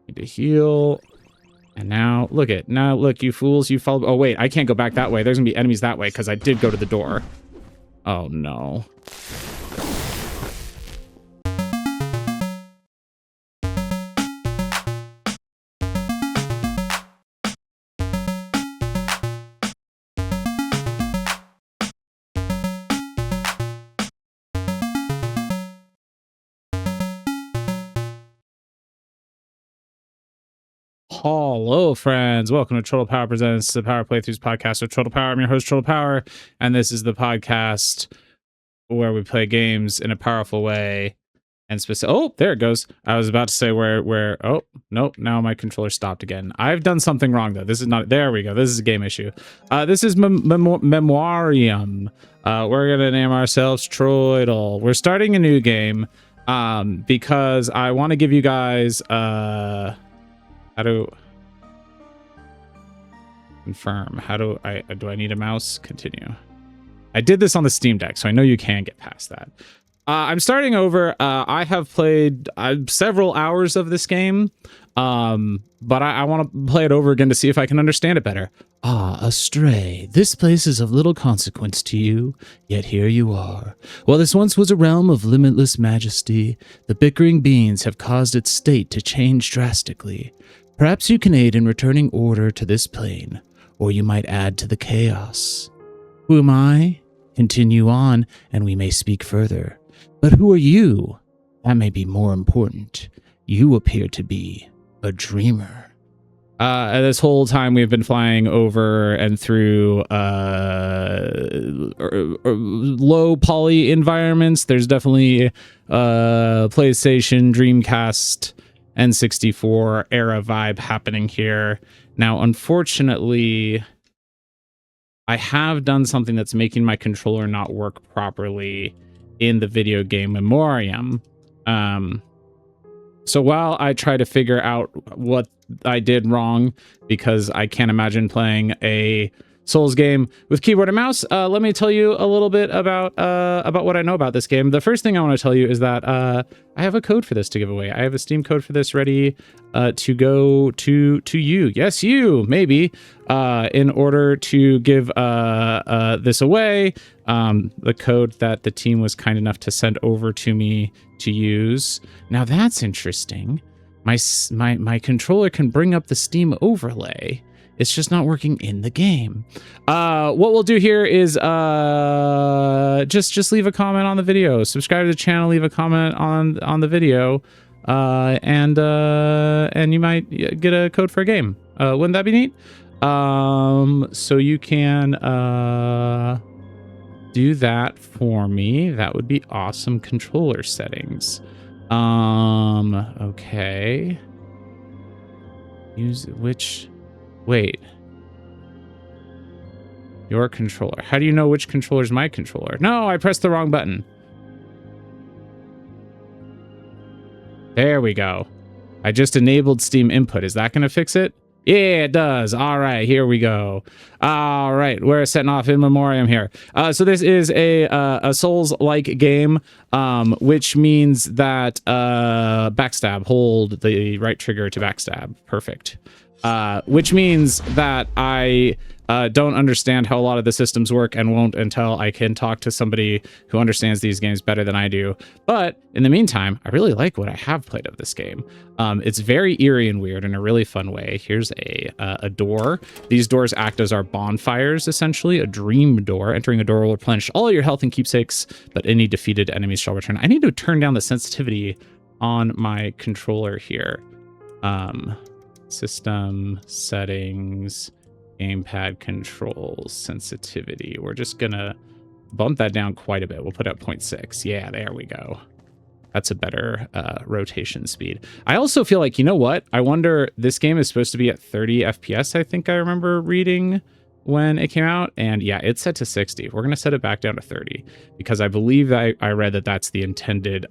Need to heal. And now, look, you fools, you follow. Oh, wait, I can't go back that way. There's gonna be enemies that way because I did go to the door. Oh, no. Hello, friends. Welcome to TroytlePower Presents the Power Playthroughs podcast with TroytlePower. I'm your host, TroytlePower, and this is the podcast where we play games in a powerful way. And oh, there it goes. I was about to say where. Oh, nope. Now my controller stopped again. I've done something wrong though. This is not. There we go. This is a game issue. This is Memoirium. We're gonna name ourselves Troytle. We're starting a new game because I want to give you guys how to confirm? Do I need a mouse? Continue. I did this on the Steam Deck, so I know you can get past that. I'm starting over. I have played several hours of this game, but I want to play it over again to see if I can understand it better. Ah, Astray. This place is of little consequence to you, yet here you are. While this once was a realm of limitless majesty, the bickering beings have caused its state to change drastically. Perhaps you can aid in returning order to this plane, or you might add to the chaos. Who am I? Continue on, and we may speak further. But who are you? That may be more important. You appear to be a dreamer. This whole time we've been flying over and through low poly environments. There's definitely PlayStation, Dreamcast, N64 era vibe happening here. Now, unfortunately, I have done something that's making my controller not work properly in the video game Memoirium. So while I try to figure out what I did wrong, because I can't imagine playing a Souls game with keyboard and mouse, let me tell you a little bit about what I know about this game. The first thing I want to tell you is that I have a code for this to give away. I have a Steam code for this ready to go to you. Yes, you, maybe, in order to give this away. The code that the team was kind enough to send over to me to use. Now that's interesting. My controller can bring up the Steam overlay. It's just not working in the game. What we'll do here is just leave a comment on the video, subscribe to the channel, leave a comment on the video, and you might get a code for a game. Wouldn't that be neat? So you can do that for me. That would be awesome. Controller settings. Okay. Use which. Wait. Your controller. How do you know which controller is my controller? No, I pressed the wrong button. There we go. I just enabled Steam input. Is that going to fix it? Yeah, it does. All right, here we go. All right, we're setting off in Memoirium here. So this is a Souls-like game, which means that backstab, hold the right trigger to backstab. Perfect. Which means that I don't understand how a lot of the systems work and won't until I can talk to somebody who understands these games better than I do. But in the meantime, I really like what I have played of this game. It's very eerie and weird in a really fun way. Here's a door. These doors act as our bonfires, essentially. A dream door. Entering a door will replenish all your health and keepsakes, but any defeated enemies shall return. I need to turn down the sensitivity on my controller here. System settings, gamepad controls, sensitivity. We're just gonna bump that down quite a bit. We'll put up 0.6. Yeah, there we go. That's a better rotation speed. I also feel like, you know what? I wonder, this game is supposed to be at 30 FPS, I think I remember reading when it came out. And yeah, it's set to 60. We're gonna set it back down to 30 because I believe that I read that that's the intended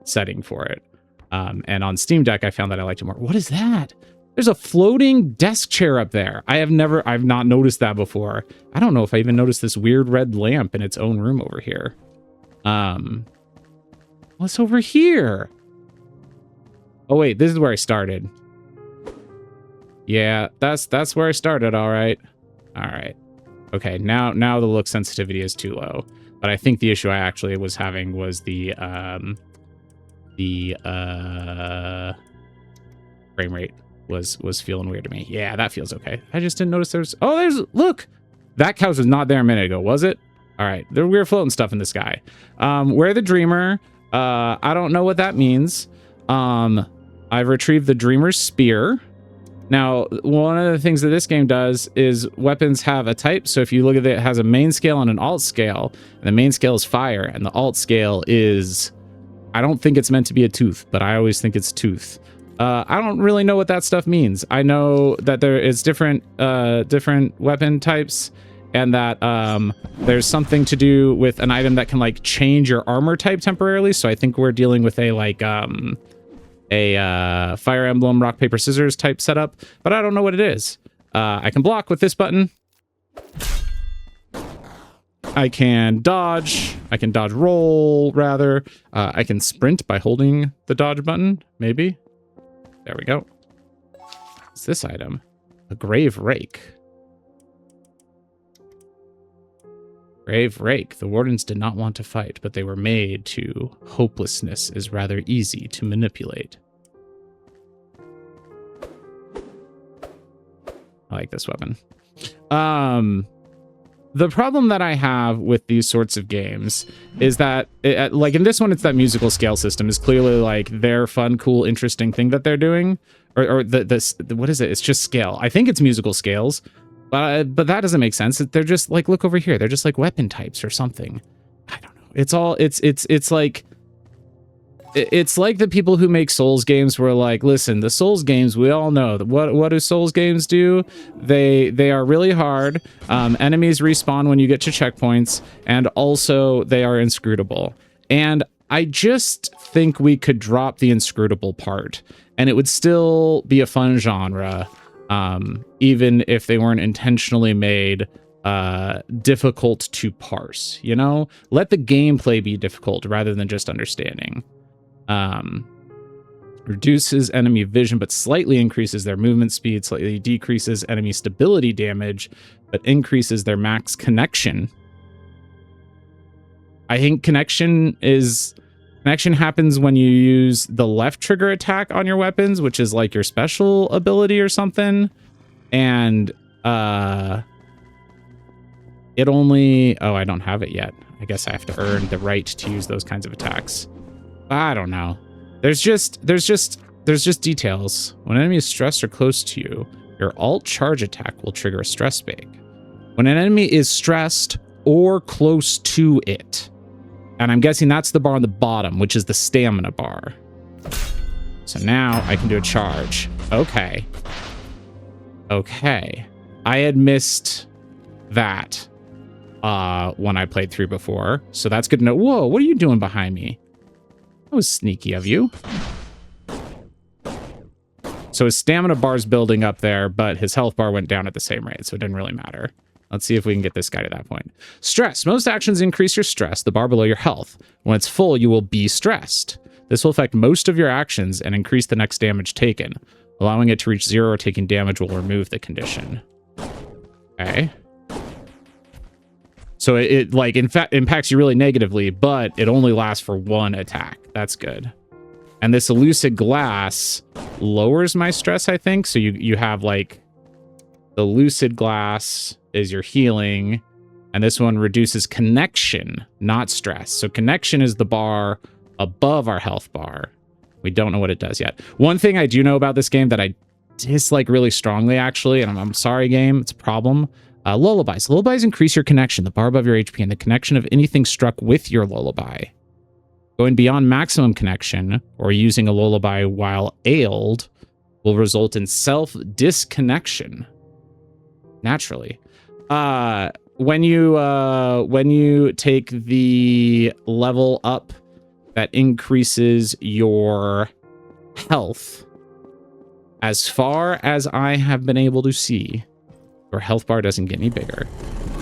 setting for it. And on Steam Deck, I found that I liked it more. What is that? There's a floating desk chair up there. I've not noticed that before. I don't know if I even noticed this weird red lamp in its own room over here. What's over here? Oh wait, this is where I started. Yeah, that's where I started. All right. Okay, now the look sensitivity is too low. But I think the issue I actually was having was the frame rate was feeling weird to me. Yeah, that feels okay. I just didn't notice look. That couch was not there a minute ago, was it? All right, we were floating stuff in the sky. We're the dreamer. I don't know what that means. I've retrieved the dreamer's spear. Now, one of the things that this game does is weapons have a type. So if you look at it, it has a main scale and an alt scale. And the main scale is fire, and the alt scale is... I don't think it's meant to be a tooth, but I always think it's tooth. I don't really know what that stuff means. I know that there is different weapon types, and that there's something to do with an item that can like change your armor type temporarily. So I think we're dealing with a like Fire Emblem rock paper scissors type setup, but I don't know what it is. I can block with this button. I can dodge roll rather. I can sprint by holding the dodge button, maybe. There we go. What's this item? A grave rake. Grave rake. The wardens did not want to fight, but they were made to. Hopelessness is rather easy to manipulate. I like this weapon. The problem that I have with these sorts of games is that, like in this one, it's that musical scale system is clearly like their fun, cool, interesting thing that they're doing. Or what is it? It's just scale. I think it's musical scales. But that doesn't make sense. They're just like, look over here. They're just like weapon types or something. I don't know. It's like the people who make Souls games were like, listen, the Souls games, we all know that what do Souls games do? They are really hard. Enemies respawn when you get to checkpoints, and also they are inscrutable. And I just think we could drop the inscrutable part, and it would still be a fun genre. Even if they weren't intentionally made difficult to parse, you know? Let the gameplay be difficult rather than just understanding. Reduces enemy vision, but slightly increases their movement speed, slightly decreases enemy stability damage, but increases their max connection. I think connection happens when you use the left trigger attack on your weapons, which is like your special ability or something. And it only... Oh, I don't have it yet. I guess I have to earn the right to use those kinds of attacks. I don't know. There's just details. When an enemy is stressed or close to you, your alt charge attack will trigger a stress spike. When an enemy is stressed or close to it, and I'm guessing that's the bar on the bottom, which is the stamina bar. So now I can do a charge. Okay. I had missed that when I played through before. So that's good to know. Whoa, what are you doing behind me? That was sneaky of you. So his stamina bar's building up there, but his health bar went down at the same rate, so it didn't really matter. Let's see if we can get this guy to that point. Stress. Most actions increase your stress, the bar below your health. When it's full, you will be stressed. This will affect most of your actions and increase the next damage taken. Allowing it to reach 0 or taking damage will remove the condition. Okay. So it like, in fact, impacts you really negatively, but it only lasts for one attack. That's good. And this elusive glass lowers my stress, I think. So you have like the lucid glass is your healing, and this one reduces connection, not stress. So connection is the bar above our health bar. We don't know what it does yet. One thing I do know about this game that I dislike really strongly, actually, and I'm sorry, game, it's a problem. Lullabies. Lullabies increase your connection, the bar above your HP, and the connection of anything struck with your lullaby. Going beyond maximum connection, or using a lullaby while ailed, will result in self-disconnection. Naturally. When you take the level up that increases your health, as far as I have been able to see, your health bar doesn't get any bigger.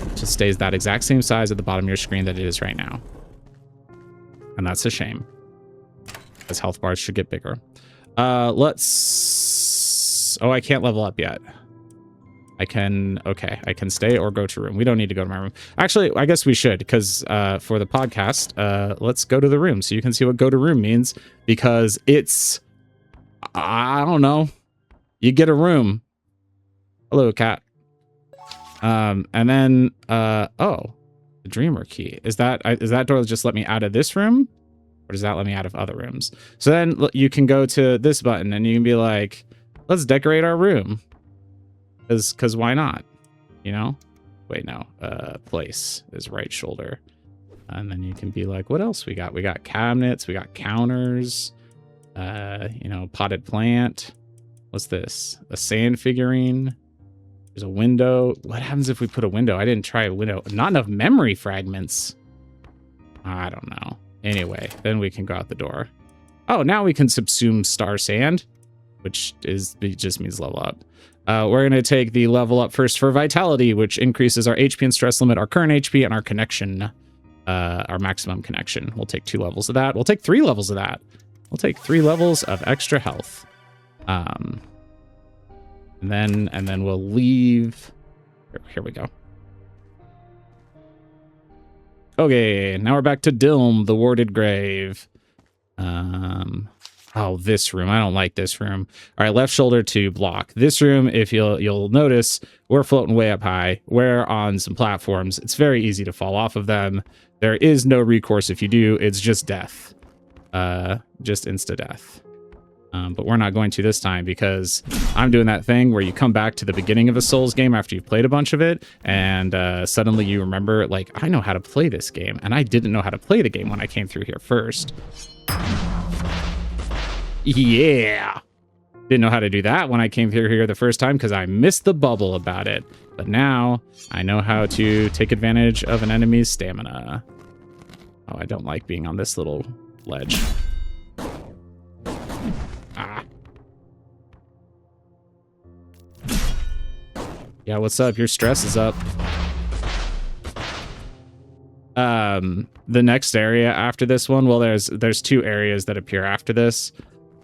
It just stays that exact same size at the bottom of your screen that it is right now. And that's a shame, because health bars should get bigger. Let's... Oh, I can't level up yet. I can stay or go to room. We don't need to go to my room. Actually, I guess we should, because for the podcast, let's go to the room so you can see what go to room means, because it's, I don't know, you get a room. Hello, cat. And then, oh, the dreamer key. Is that door just let me out of this room? Or does that let me out of other rooms? So then you can go to this button and you can be like, let's decorate our room. Because why not? You know? Wait, no. Place is right shoulder. And then you can be like, what else we got? We got cabinets. We got counters. You know, potted plant. What's this? A sand figurine. There's a window. What happens if we put a window? I didn't try a window. Not enough memory fragments. I don't know. Anyway, then we can go out the door. Oh, now we can subsume star sand, which just means level up. We're going to take the level up first for vitality, which increases our HP and stress limit, our current HP, and our connection, our maximum connection. We'll take 2 levels of that. We'll take 3 levels of that. We'll take 3 levels of extra health. And then we'll leave. Here we go. Okay, now we're back to Dilm, the warded grave. Oh, this room. I don't like this room. All right, left shoulder to block. This room, if you'll notice, we're floating way up high. We're on some platforms. It's very easy to fall off of them. There is no recourse if you do. It's just death. Just insta-death. But we're not going to this time because I'm doing that thing where you come back to the beginning of a Souls game after you've played a bunch of it, and suddenly you remember, like, I know how to play this game, and I didn't know how to play the game when I came through here first. Yeah! Didn't know how to do that when I came through here the first time because I missed the bubble about it. But now I know how to take advantage of an enemy's stamina. Oh, I don't like being on this little ledge. Yeah, what's up? Your stress is up. The next area after this one, well, there's 2 areas that appear after this.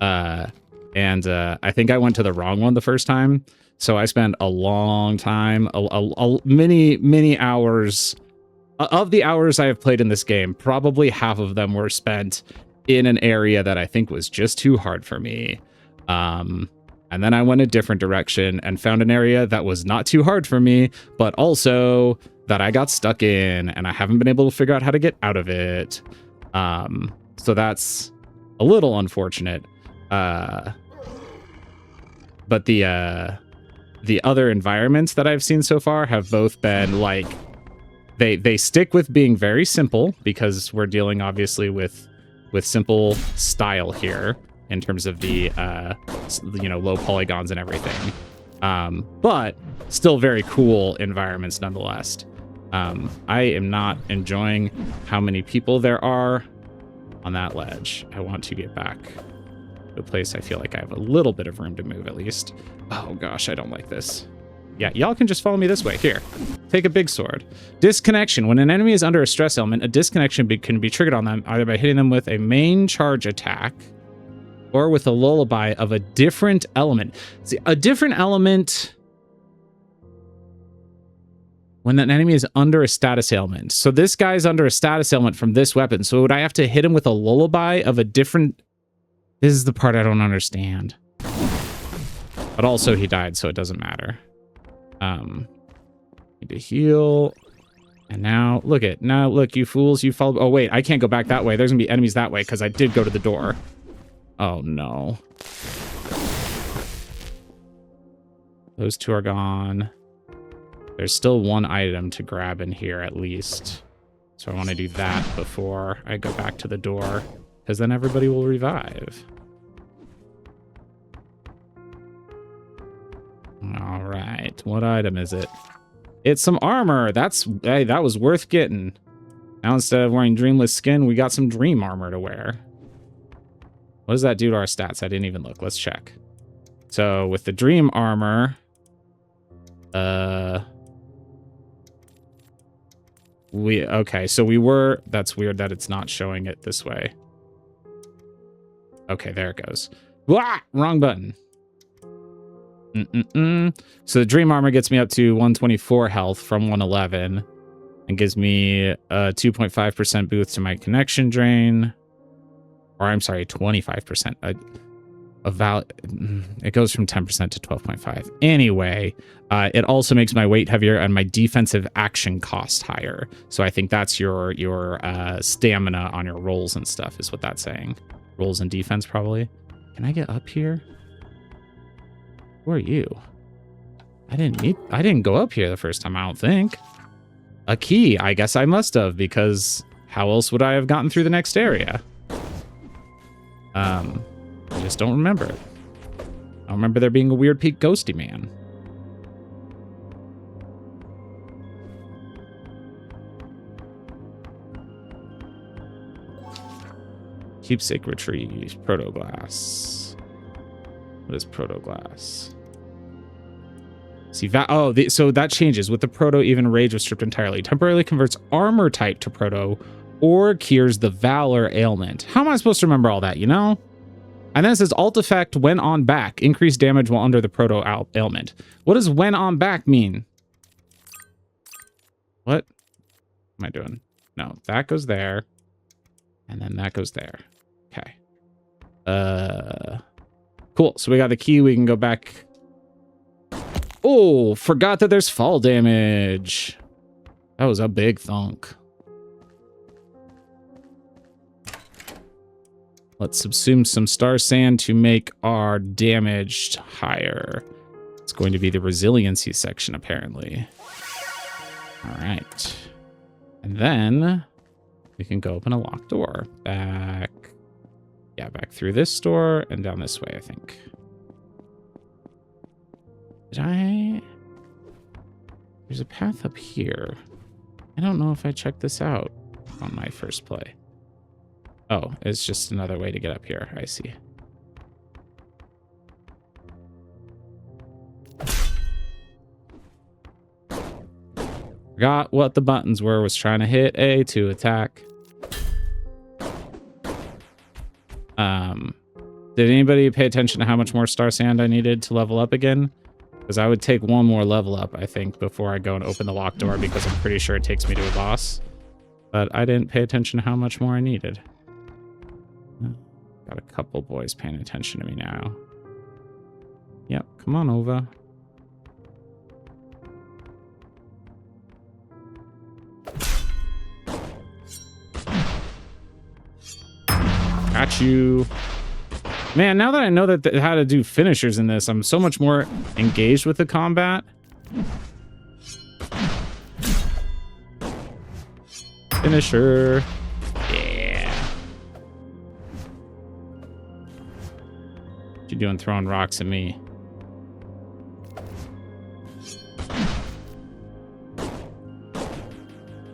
And I think I went to the wrong one the first time. So I spent a long time, many hours. Of the hours I have played in this game, probably half of them were spent in an area that I think was just too hard for me. And then I went a different direction and found an area that was not too hard for me, but also that I got stuck in, and I haven't been able to figure out how to get out of it. So that's a little unfortunate. But the other environments that I've seen so far have both been like, they stick with being very simple because we're dealing obviously with simple style here in terms of the low polygons and everything, but still very cool environments nonetheless. I am not enjoying how many people there are on that ledge. I want to get back to a place I feel like I have a little bit of room to move at least. Oh gosh, I don't like this. Yeah, y'all can just follow me this way. Here, take a big sword. Disconnection. When an enemy is under a stress element, a disconnection can be triggered on them either by hitting them with a main charge attack or with a lullaby of a different element. See, a different element when an enemy is under a status ailment. So this guy's under a status ailment from this weapon. So would I have to hit him with a lullaby of a different... This is the part I don't understand. But also he died, so it doesn't matter. Need to heal. And now, look, you fools, you follow... Oh, wait, I can't go back that way. There's gonna be enemies that way, because I did go to the door. Oh, no. Those 2 are gone. There's still 1 item to grab in here, at least. So I want to do that before I go back to the door, because then everybody will revive. All right, what item is it? It's some armor. Hey, that was worth getting. Now instead of wearing dreamless skin, we got some dream armor to wear. What does that do to our stats? I didn't even look. Let's check. So with the dream armor, okay, so we were, that's weird that it's not showing it this way. Okay, there it goes. Wah! Wrong button. So the dream armor gets me up to 124 health from 111 and gives me a 2.5% boost to my connection drain. Or I'm sorry, 25%. It goes from 10% to 12.5. Anyway, it also makes my weight heavier and my defensive action cost higher. So I think that's your stamina on your rolls and stuff is what that's saying. Rolls and defense probably. Can I get up here? Who are you? I didn't go up here the first time, I don't think. A key. I guess I must have, because how else would I have gotten through the next area? I just don't remember it. I don't remember there being a weird peak ghosty man. Keepsake retrieve. Protoglass. What is protoglass? See, so that changes. With the proto, even rage was stripped entirely. Temporarily converts armor type to proto or cures the valor ailment. How am I supposed to remember all that, you know? And then it says alt effect when on back. Increased damage while under the proto ailment. What does when on back mean? What am I doing? No, that goes there. And then that goes there. Okay. Cool. So we got the key. We can go back. Oh, forgot that there's fall damage. That was a big thunk. Let's subsume some star sand to make our damage higher. It's going to be the resiliency section, apparently. All right. And then we can go open a locked door. Back. Yeah, back through this door and down this way, I think. There's a path up here. I don't know if I checked this out on my first play. Oh, it's just another way to get up here. I see. Forgot what the buttons were. Was trying to hit A to attack. Did anybody pay attention to how much more star sand I needed to level up again? Because I would take one more level up, I think, before I go and open the locked door, because I'm pretty sure it takes me to a boss. But I didn't pay attention to how much more I needed. Got a couple boys paying attention to me now. Yep, come on over. Got you. Man, now that I know that how to do finishers in this, I'm so much more engaged with the combat. Finisher. Yeah. What you doing throwing rocks at me?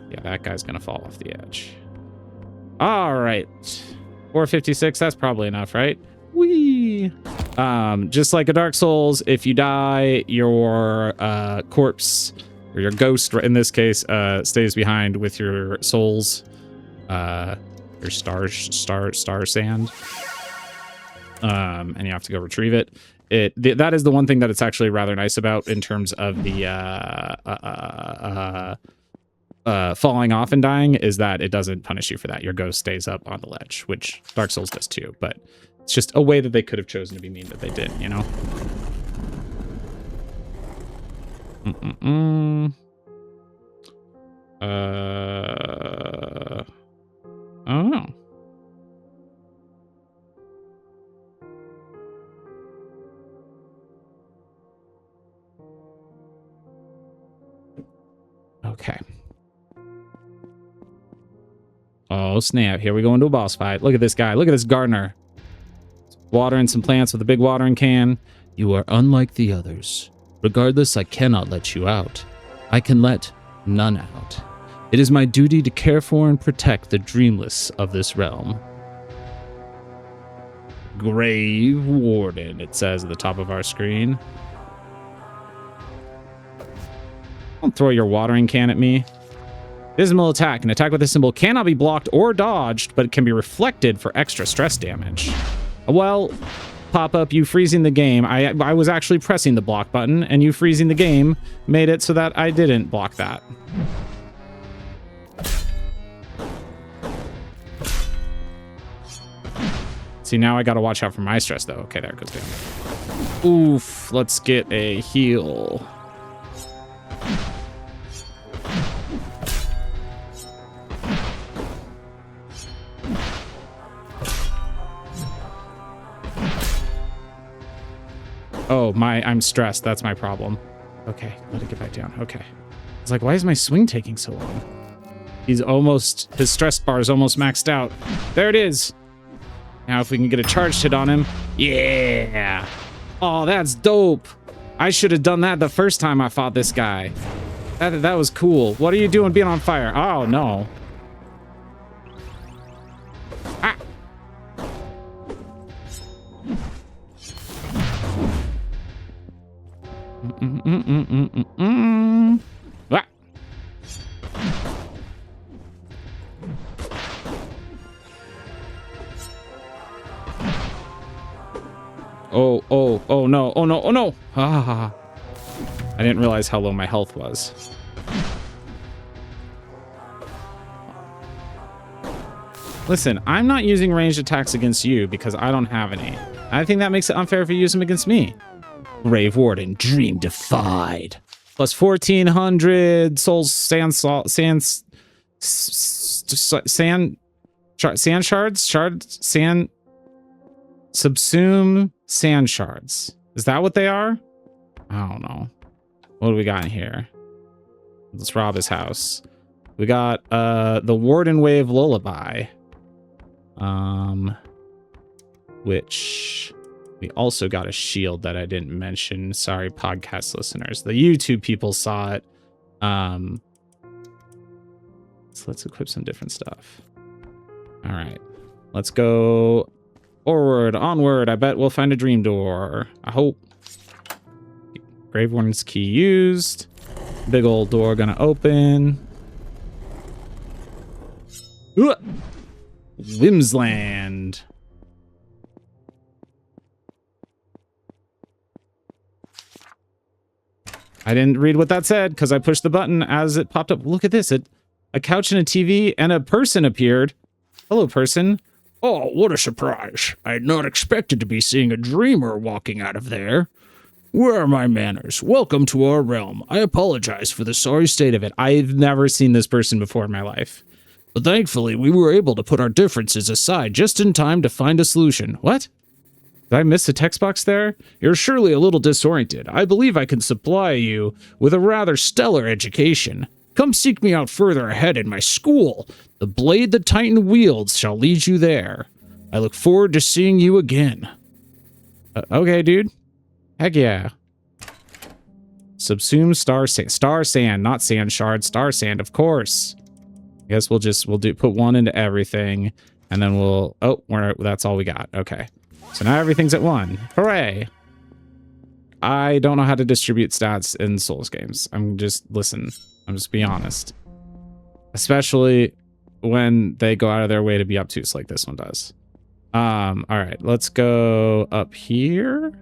Yeah, that guy's gonna fall off the edge. All right. 456, that's probably enough, right? Whee! Just like a Dark Souls, if you die, your corpse, or your ghost, in this case, stays behind with your souls, your star sand. And you have to go retrieve it. That is the one thing that it's actually rather nice about in terms of the falling off and dying, is that it doesn't punish you for that. Your ghost stays up on the ledge, which Dark Souls does too, but it's just a way that they could have chosen to be mean that they didn't, you know? Oh. Okay. Oh, snap. Here we go into a boss fight. Look at this guy. Look at this gardener. Watering some plants with a big watering can. You are unlike the others. Regardless, I cannot let you out. I can let none out. It is my duty to care for and protect the dreamless of this realm. Grave Warden, it says at the top of our screen. Don't throw your watering can at me. Dismal attack. An attack with this symbol cannot be blocked or dodged, but it can be reflected for extra stress damage. Well, pop up, you freezing the game. I was actually pressing the block button, and you freezing the game made it so that I didn't block that. See, now I gotta watch out for my stress, though. Okay, there it goes down. Oof, let's get a heal. Oh, I'm stressed. That's my problem. Okay, let it get back down. Okay. It's like, why is my swing taking so long? His stress bar is almost maxed out. There it is. Now if we can get a charged hit on him. Yeah. Oh, that's dope. I should have done that the first time I fought this guy. That was cool. What are you doing being on fire? Oh, no. Ah. Ah. Oh no, oh no, oh no. Ah. I didn't realize how low my health was. Listen, I'm not using ranged attacks against you because I don't have any. I think that makes it unfair if you use them against me. Grave Warden, Dream Defied. Plus 1,400 souls, sand shards, subsume sand shards. Is that what they are? I don't know. What do we got in here? Let's rob his house. We got the Warden Wave Lullaby. Which we also got a shield that I didn't mention. Sorry, podcast listeners. The YouTube people saw it. So let's equip some different stuff. All right. Let's go forward, onward. I bet we'll find a dream door. I hope. Grave Warden's key used. Big old door gonna open. Ooh. Whimsland. I didn't read what that said because I pushed the button as it popped up. Look at this. A couch and a TV and a person appeared. Hello, person. Oh, what a surprise. I had not expected to be seeing a dreamer walking out of there. Where are my manners? Welcome to our realm. I apologize for the sorry state of it. I've never seen this person before in my life. But thankfully, we were able to put our differences aside just in time to find a solution. What? Did I miss a text box there? You're surely a little disoriented. I believe I can supply you with a rather stellar education. Come seek me out further ahead in my school. The blade the Titan wields shall lead you there. I look forward to seeing you again. Okay, dude. Heck yeah. Subsume star sand, not sand shard, star sand, of course. I guess we'll put one into everything, and then that's all we got. Okay. So now everything's at 1. Hooray! I don't know how to distribute stats in Souls games. I'm just being honest. Especially when they go out of their way to be obtuse like this one does. All right, let's go up here.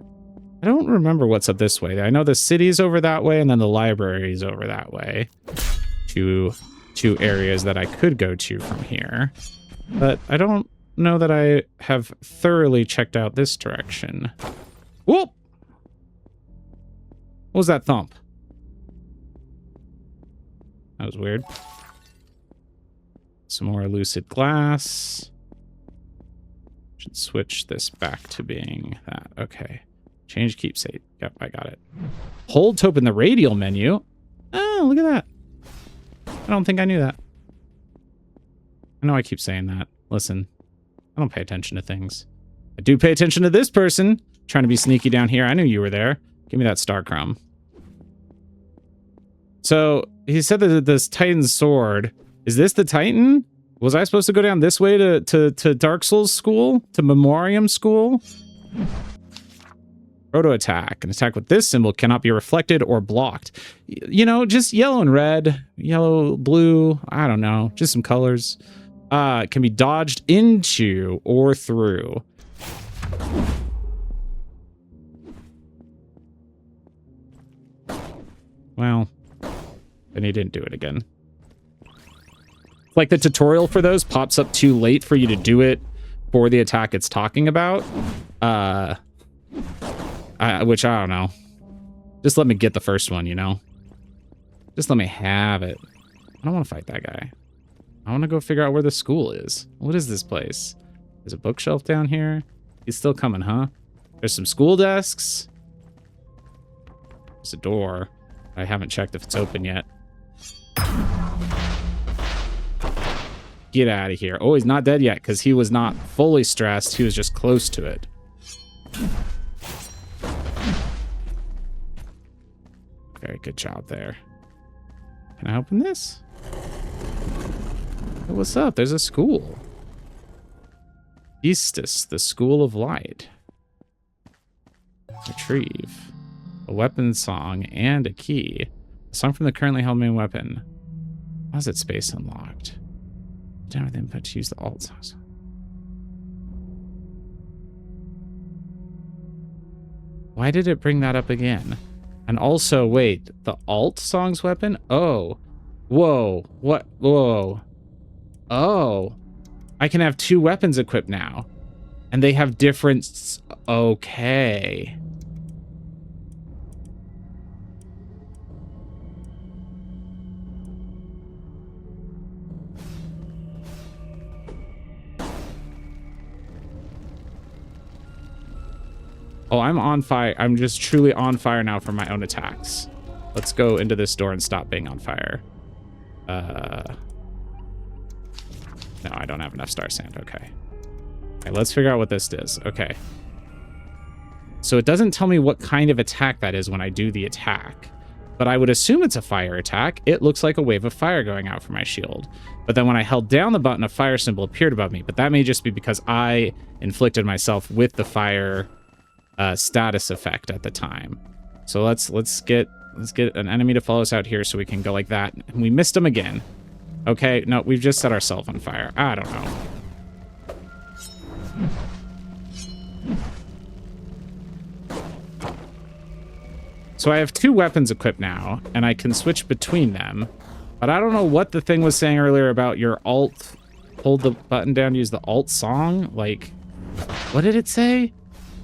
I don't remember what's up this way. I know the city's over that way, and then the library's over that way. Two areas that I could go to from here. But I don't know that I have thoroughly checked out this direction. Whoop! What was that thump? That was weird. Some more lucid glass. Should switch this back to being that. Okay. Change keepsake. Yep, I got it. Hold to open the radial menu. Oh, look at that. I don't think I knew that. I know I keep saying that. Listen, I don't pay attention to things. I do pay attention to this person trying to be sneaky down here. I knew you were there. Give me that star crumb. So he said that this Titan sword, is this the Titan? Was I supposed to go down this way to Dark Souls school? To Memoirium school? Proto attack. An attack with this symbol cannot be reflected or blocked. You know, just yellow and red, yellow, blue, I don't know, just some colors. Can be dodged into or through. Well, then he didn't do it again. Like the tutorial for those pops up too late for you to do it for the attack it's talking about. Which I don't know. Just let me get the first one, you know? Just let me have it. I don't want to fight that guy. I want to go figure out where the school is. What is this place? There's a bookshelf down here. He's still coming, huh? There's some school desks. There's a door. I haven't checked if it's open yet. Get out of here. Oh, he's not dead yet because he was not fully stressed. He was just close to it. Very good job there. Can I open this? Hey, what's up? There's a school. Eastus, the School of Light. Retrieve. A weapon song and a key. A song from the currently held main weapon. Why is it space unlocked? Down with input to use the alt songs. Why did it bring that up again? And also, wait, the alt songs weapon? Oh. Whoa. What? Whoa. Oh. I can have 2 weapons equipped now. And they have different... Okay. Oh, I'm on fire. I'm just truly on fire now from my own attacks. Let's go into this door and stop being on fire. No, I don't have enough star sand. Okay. Okay, let's figure out what this is. Okay. So it doesn't tell me what kind of attack that is when I do the attack. But I would assume it's a fire attack. It looks like a wave of fire going out from my shield. But then when I held down the button, a fire symbol appeared above me. But that may just be because I inflicted myself with the fire... status effect at the time. So let's get an enemy to follow us out here so we can go like that. And we missed him again. Okay, no, we've just set ourselves on fire. I don't know. So I have 2 weapons equipped now, and I can switch between them. But I don't know what the thing was saying earlier about your alt. Hold the button down to use the alt song. Like, what did it say?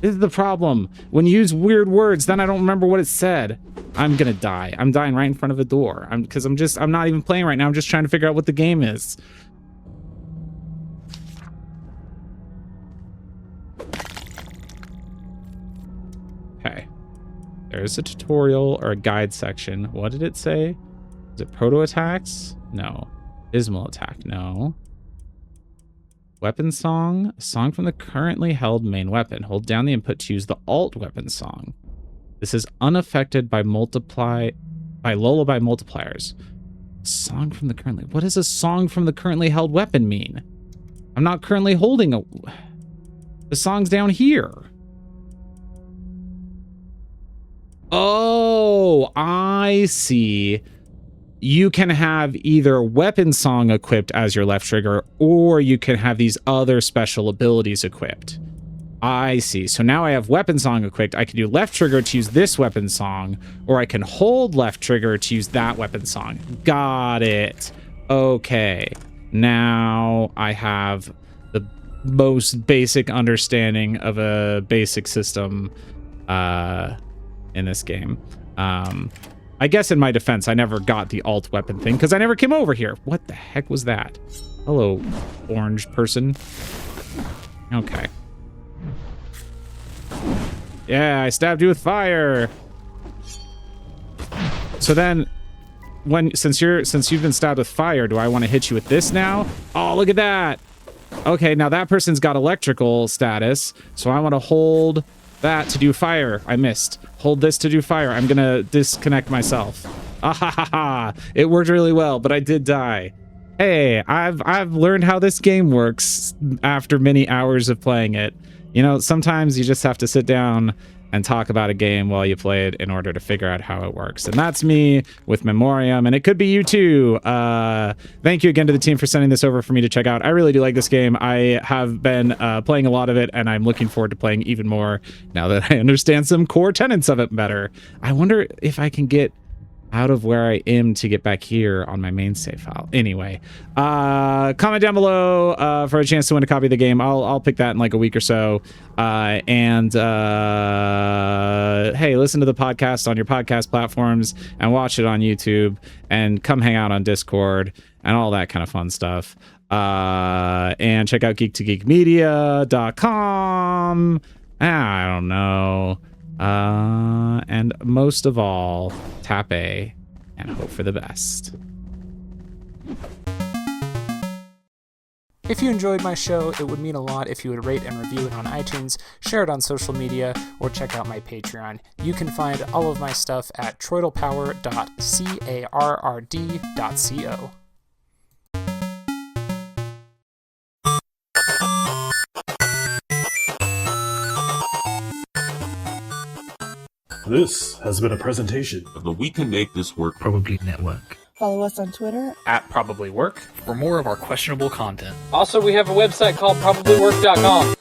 This is the problem. When you use weird words, then I don't remember what it said. I'm gonna die. I'm dying right in front of a door. Because I'm not even playing right now. I'm just trying to figure out what the game is. Okay. There's a tutorial or a guide section. What did it say? Is it proto attacks? No. Dismal attack? No. Weapon song, a song from the currently held main weapon. Hold down the input to use the alt weapon song. This is unaffected by lullaby multipliers. Song from the currently... What does a song from the currently held weapon mean? I'm not currently holding a... The song's down here. Oh, I see. You can have either weapon song equipped as your left trigger, or you can have these other special abilities equipped. I see. So now I have weapon song equipped. I can do left trigger to use this weapon song, or I can hold left trigger to use that weapon song. Got it. Okay. Now I have the most basic understanding of a basic system in this game. I guess in my defense, I never got the alt weapon thing because I never came over here. What the heck was that? Hello, orange person. Okay. Yeah, I stabbed you with fire. So then, since you've been stabbed with fire, do I want to hit you with this now? Oh, look at that. Okay, now that person's got electrical status, so I want to hold that to do fire. I missed. Hold this to do fire. I'm gonna disconnect myself. Ah ha ha ha. It worked really well, but I did die. Hey, I've learned how this game works after many hours of playing it. You know, sometimes you just have to sit down and talk about a game while you play it in order to figure out how it works. And that's me with Memoirium, and it could be you too. Thank you again to the team for sending this over for me to check out. I really do like this game. I have been playing a lot of it, and I'm looking forward to playing even more now that I understand some core tenets of it better. I wonder if I can get... out of where I am to get back here on my main save file. Anyway, comment down below for a chance to win a copy of the game. I'll pick that in like a week or so. Hey, listen to the podcast on your podcast platforms and watch it on YouTube and come hang out on Discord and all that kind of fun stuff. And check out geek2geekmedia.com. I don't know. And most of all, tap A and hope for the best. If you enjoyed my show, it would mean a lot if you would rate and review it on iTunes, share it on social media, or check out my Patreon. You can find all of my stuff at TroytlePower.carrd.co. This has been a presentation of the We Can Make This Work Probably Network. Follow us on Twitter At Probably Work. For more of our questionable content. Also, we have a website called probablywork.com.